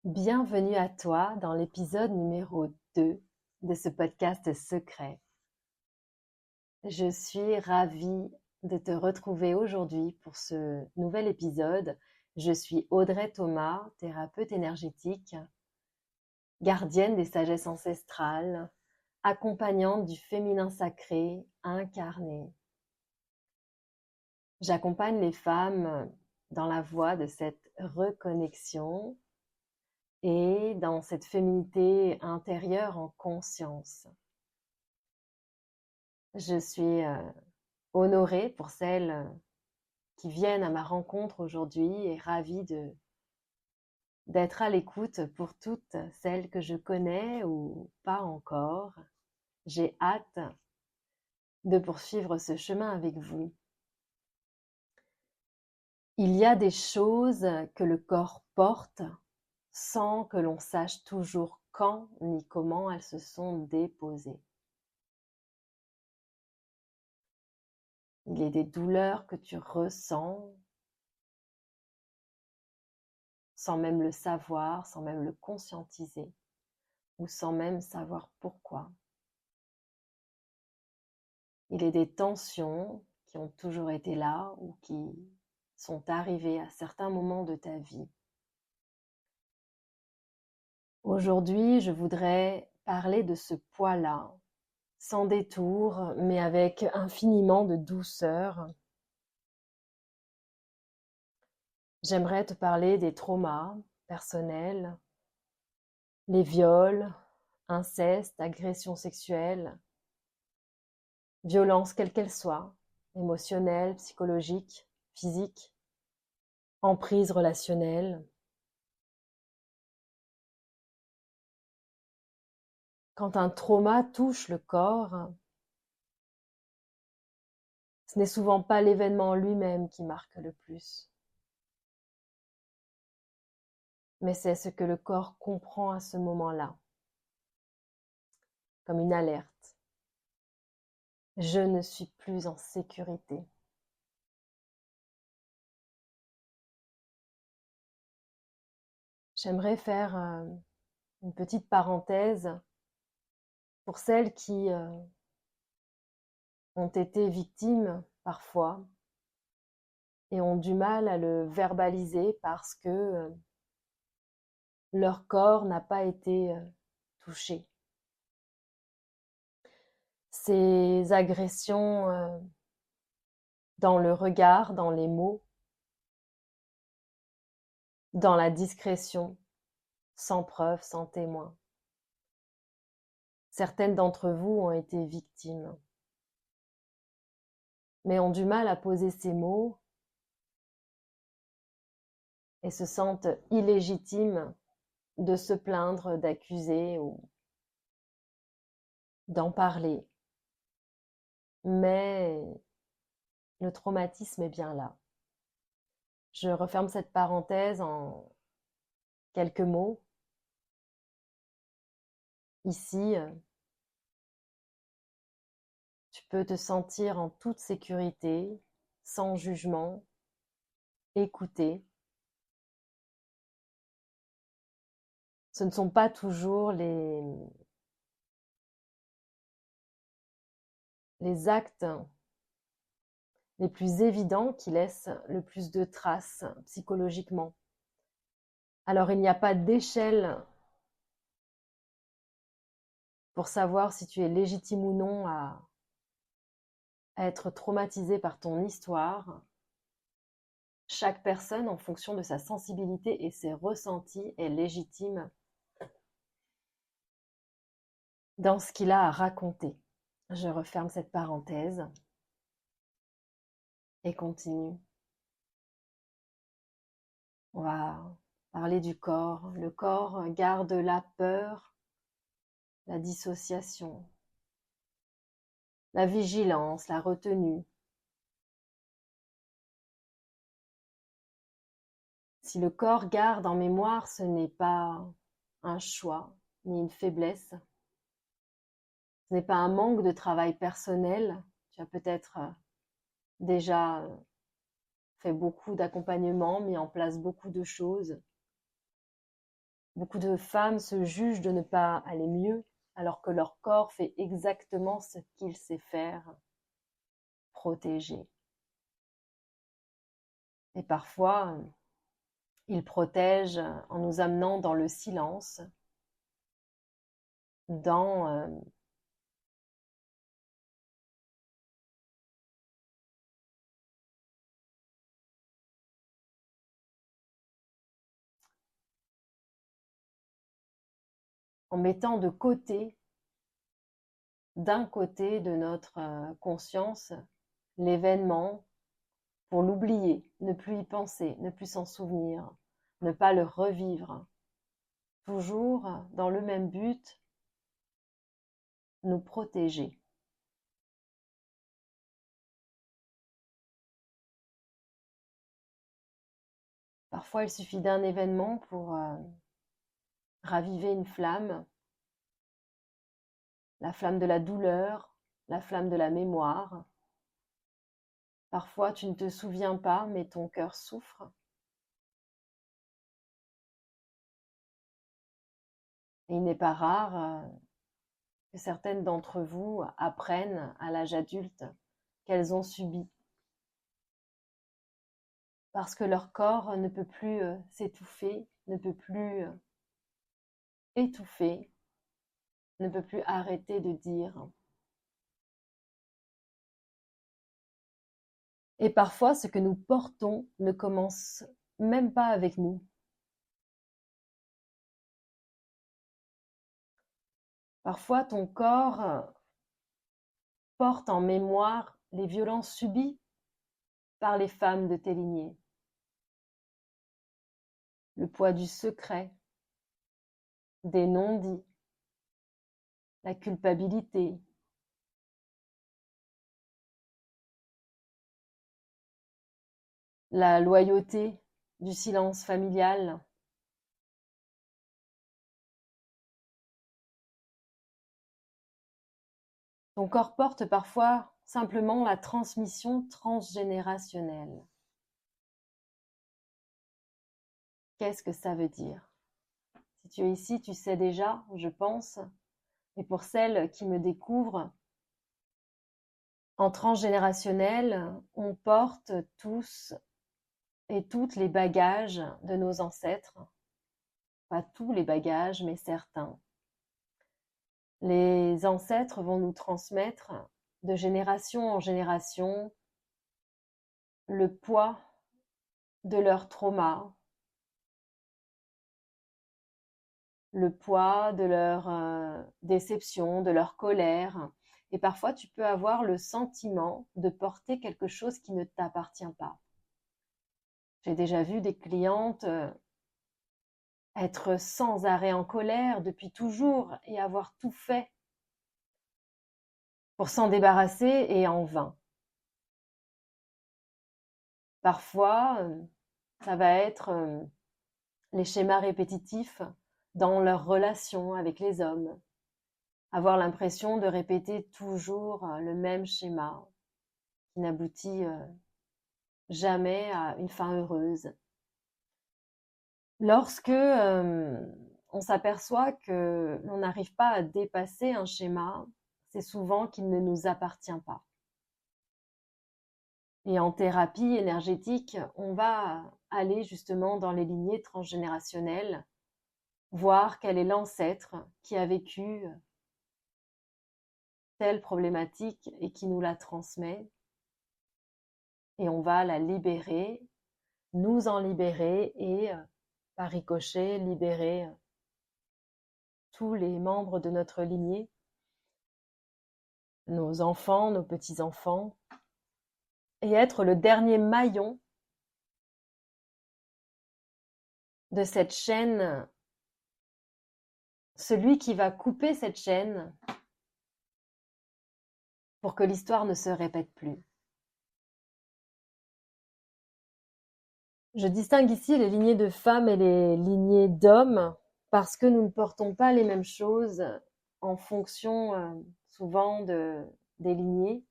Bienvenue à toi dans l'épisode numéro 2 de ce podcast secret. Je suis ravie de te retrouver aujourd'hui pour ce nouvel épisode. Je suis Audrey Thomas, thérapeute énergétique, gardienne des sagesses ancestrales, accompagnante du féminin sacré incarné. J'accompagne les femmes dans la voie de cette reconnexion et dans cette féminité intérieure en conscience. Je suis honorée pour celles qui viennent à ma rencontre aujourd'hui et ravie d'être à l'écoute pour toutes celles que je connais ou pas encore. J'ai hâte de poursuivre ce chemin avec vous. Il y a des choses que le corps porte sans que l'on sache toujours quand ni comment elles se sont déposées. Il y a des douleurs que tu ressens sans même le savoir, sans même le conscientiser, ou sans même savoir pourquoi. Il y a des tensions qui ont toujours été là ou qui sont arrivées à certains moments de ta vie. Aujourd'hui, je voudrais parler de ce poids-là, sans détour, mais avec infiniment de douceur. J'aimerais te parler des traumas personnels, les viols, inceste, agressions sexuelles, violences quelles qu'elles soient, émotionnelles, psychologiques, physiques, emprise relationnelle. Quand un trauma touche le corps, ce n'est souvent pas l'événement lui-même qui marque le plus, mais c'est ce que le corps comprend à ce moment-là, comme une alerte. Je ne suis plus en sécurité. J'aimerais faire une petite parenthèse pour celles qui ont été victimes parfois et ont du mal à le verbaliser parce que leur corps n'a pas été touché. Ces agressions dans le regard, dans les mots, dans la discrétion, sans preuve, sans témoin. Certaines d'entre vous ont été victimes, mais ont du mal à poser ces mots et se sentent illégitimes de se plaindre, d'accuser ou d'en parler. Mais le traumatisme est bien là. Je referme cette parenthèse en quelques mots. Ici, tu peux te sentir en toute sécurité, sans jugement, écouté. Ce ne sont pas toujours les actes les plus évidents qui laissent le plus de traces psychologiquement. Alors il n'y a pas d'échelle pour savoir si tu es légitime ou non à être traumatisé par ton histoire. Chaque personne, en fonction de sa sensibilité et ses ressentis, est légitime dans ce qu'il a à raconter. Je referme cette parenthèse et continue. On va parler du corps. Le corps garde la peur, la dissociation, la vigilance, la retenue. Si le corps garde en mémoire, ce n'est pas un choix ni une faiblesse. Ce n'est pas un manque de travail personnel. Tu as peut-être déjà fait beaucoup d'accompagnement, mis en place beaucoup de choses. Beaucoup de femmes se jugent de ne pas aller mieux, alors que leur corps fait exactement ce qu'il sait faire, protéger. Et parfois, il protège en nous amenant dans le silence, dans en mettant de côté, d'un côté de notre conscience, l'événement pour l'oublier, ne plus y penser, ne plus s'en souvenir, ne pas le revivre. Toujours dans le même but, nous protéger. Parfois, il suffit d'un événement pour raviver une flamme, la flamme de la douleur, la flamme de la mémoire. Parfois, tu ne te souviens pas, mais ton cœur souffre. Et il n'est pas rare que certaines d'entre vous apprennent à l'âge adulte qu'elles ont subi. Parce que leur corps ne peut plus s'étouffer, ne peut plus étouffer, ne peut plus arrêter de dire. Et parfois, ce que nous portons ne commence même pas avec nous. Parfois, ton corps porte en mémoire les violences subies par les femmes de tes lignées. Le poids du secret, des non-dits, la culpabilité, la loyauté du silence familial. Ton corps porte parfois simplement la transmission transgénérationnelle. Qu'est-ce que ça veut dire? Si tu es ici, tu sais déjà, je pense, et pour celles qui me découvrent, en transgénérationnel, on porte tous et toutes les bagages de nos ancêtres. Pas tous les bagages, mais certains. Les ancêtres vont nous transmettre de génération en génération le poids de leur trauma, le poids de leur déception, de leur colère. Et parfois, tu peux avoir le sentiment de porter quelque chose qui ne t'appartient pas. J'ai déjà vu des clientes être sans arrêt en colère depuis toujours et avoir tout fait pour s'en débarrasser et en vain. Parfois, ça va être les schémas répétitifs dans leurs relations avec les hommes. Avoir l'impression de répéter toujours le même schéma qui n'aboutit jamais à une fin heureuse. Lorsque on s'aperçoit que l'on n'arrive pas à dépasser un schéma, c'est souvent qu'il ne nous appartient pas. Et en thérapie énergétique, on va aller justement dans les lignées transgénérationnelles, voir quel est l'ancêtre qui a vécu telle problématique et qui nous la transmet. Et on va la libérer, nous en libérer et par ricochet, libérer tous les membres de notre lignée, nos enfants, nos petits-enfants, et être le dernier maillon de cette chaîne, celui qui va couper cette chaîne pour que l'histoire ne se répète plus. Je distingue ici les lignées de femmes et les lignées d'hommes parce que nous ne portons pas les mêmes choses en fonction souvent des lignées.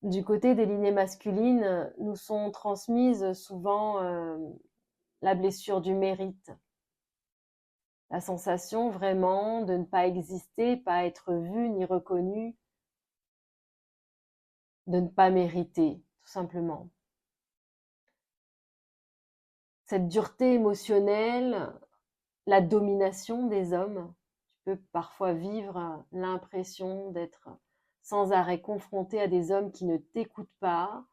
Du côté des lignées masculines, nous sont transmises souvent la blessure du mérite, La sensation vraiment de ne pas exister, pas être vu ni reconnu, de ne pas mériter, tout simplement. Cette dureté émotionnelle, la domination des hommes, tu peux parfois vivre l'impression d'être sans arrêt confronté à des hommes qui ne t'écoutent pas,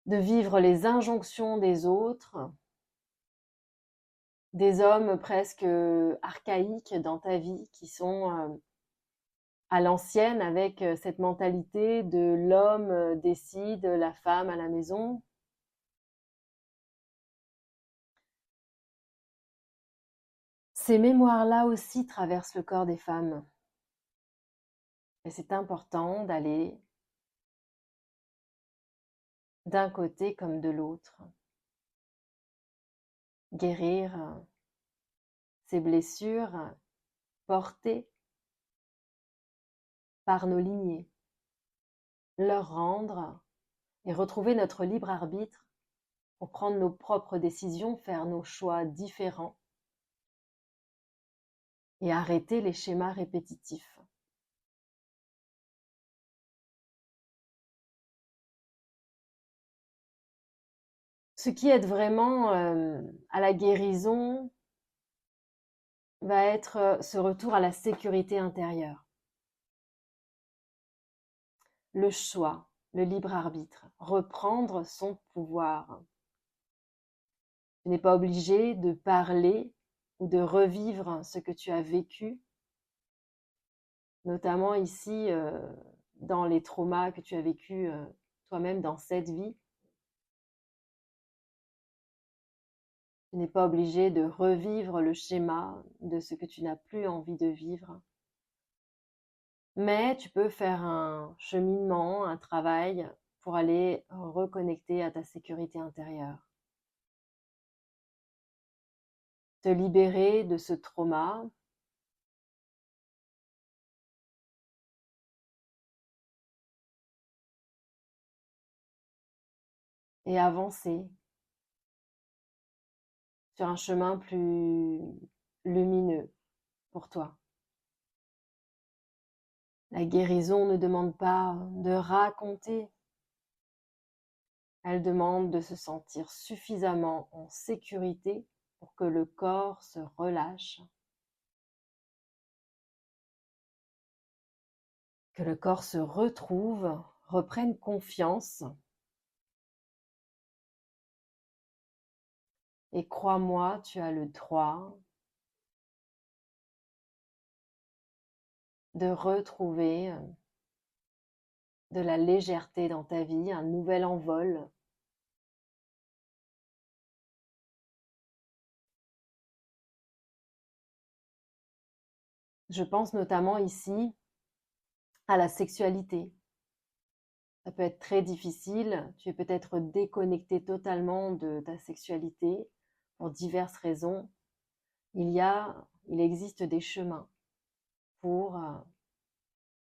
de vivre les injonctions des autres, des hommes presque archaïques dans ta vie qui sont à l'ancienne avec cette mentalité de l'homme décide, la femme à la maison. Ces mémoires-là aussi traversent le corps des femmes. Et c'est important d'aller d'un côté comme de l'autre, guérir ces blessures portées par nos lignées, leur rendre et retrouver notre libre arbitre pour prendre nos propres décisions, faire nos choix différents et arrêter les schémas répétitifs. Ce qui aide vraiment à la guérison va être ce retour à la sécurité intérieure. Le choix, le libre arbitre, reprendre son pouvoir. Tu n'es pas obligé de parler ou de revivre ce que tu as vécu, notamment ici dans les traumas que tu as vécu toi-même dans cette vie. Tu n'es pas obligé de revivre le schéma de ce que tu n'as plus envie de vivre. Mais tu peux faire un cheminement, un travail pour aller reconnecter à ta sécurité intérieure. Te libérer de ce trauma. Et avancer sur un chemin plus lumineux pour toi. La guérison ne demande pas de raconter, elle demande de se sentir suffisamment en sécurité pour que le corps se relâche, que le corps se retrouve, reprenne confiance. Et crois-moi, tu as le droit de retrouver de la légèreté dans ta vie, un nouvel envol. Je pense notamment ici à la sexualité. Ça peut être très difficile, tu es peut-être déconnecté totalement de ta sexualité pour diverses raisons. Il existe des chemins pour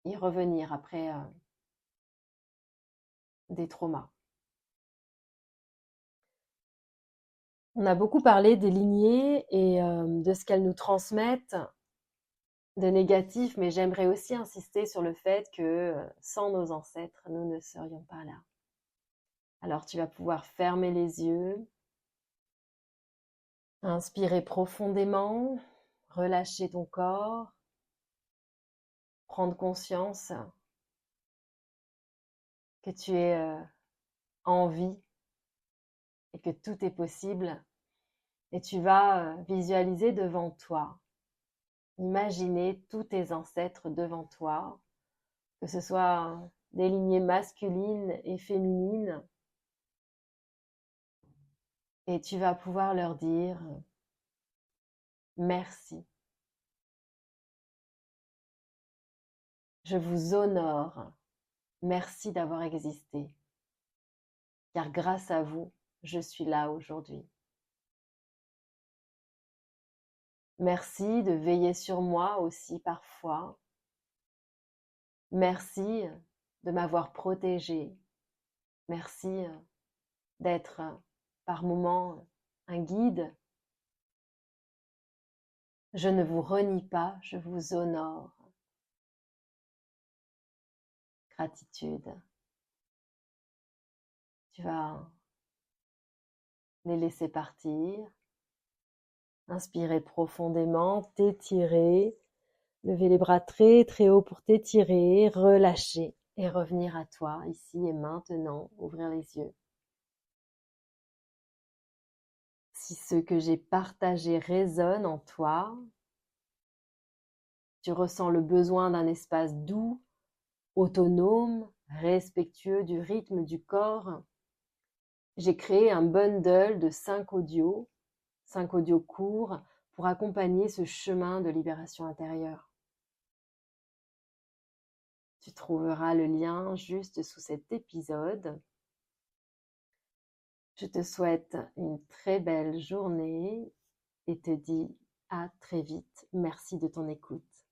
y revenir après des traumas. On a beaucoup parlé des lignées et de ce qu'elles nous transmettent de négatif, mais j'aimerais aussi insister sur le fait que sans nos ancêtres, nous ne serions pas là. Alors tu vas pouvoir fermer les yeux, inspirer profondément, relâcher ton corps, prendre conscience que tu es en vie et que tout est possible. Et tu vas visualiser devant toi, imaginer tous tes ancêtres devant toi, que ce soit des lignées masculines et féminines. Et tu vas pouvoir leur dire merci. Je vous honore. Merci d'avoir existé. Car grâce à vous, je suis là aujourd'hui. Merci de veiller sur moi aussi parfois. Merci de m'avoir protégée. Merci d'être par moments un guide Je ne vous renie pas, je vous honore. Gratitude. Tu vas les laisser partir. Inspirez profondément, t'étirer. Levez les bras très très haut pour t'étirer, relâcher et revenir à toi, ici et maintenant. Ouvrir les yeux. Si ce que j'ai partagé résonne en toi, tu ressens le besoin d'un espace doux, autonome, respectueux du rythme du corps, j'ai créé un bundle de 5 audios courts pour accompagner ce chemin de libération intérieure. Tu trouveras le lien juste sous cet épisode. Je te souhaite une très belle journée et te dis à très vite. Merci de ton écoute.